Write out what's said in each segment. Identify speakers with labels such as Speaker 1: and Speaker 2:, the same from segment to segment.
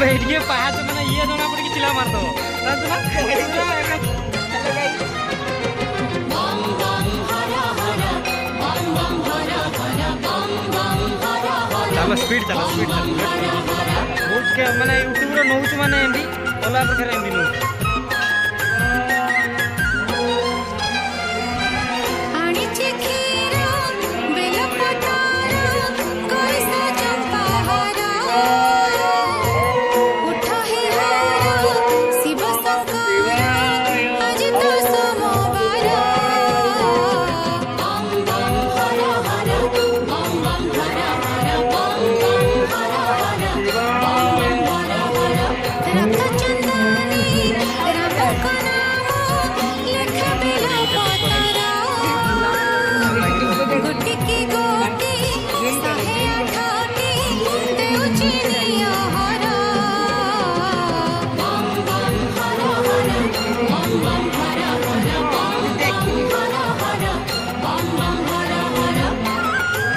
Speaker 1: ये पाहाच मैंने ये जना पड़ चिल्ला मार दो चलो स्पीड चलो बहुत के माने यूट्यूब रो नौच माने एमबी ओला प्रकार एमबी नौच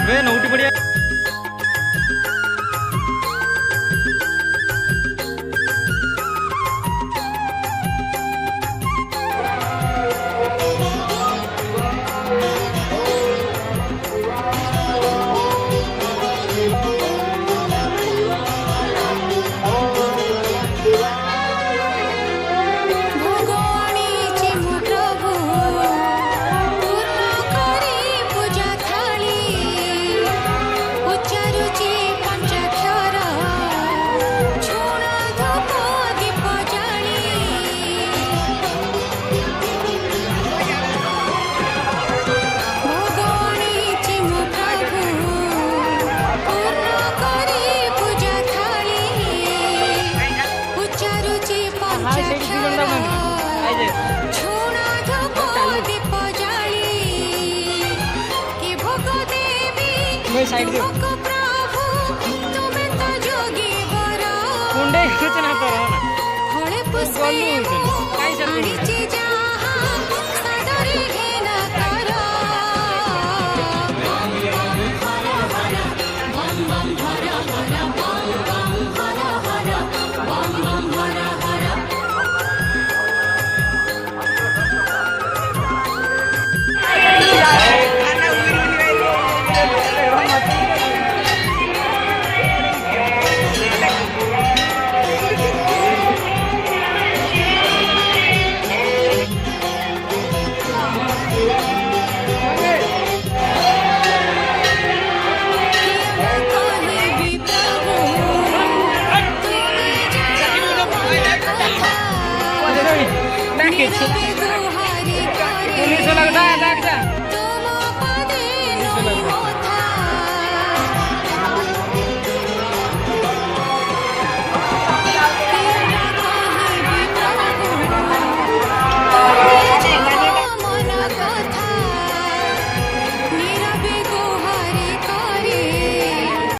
Speaker 1: वे नौटी बढ़िया साइड दे कुंडे कुछ ना तो ना थोड़े पुष्पे काय सब पुलिस लगता है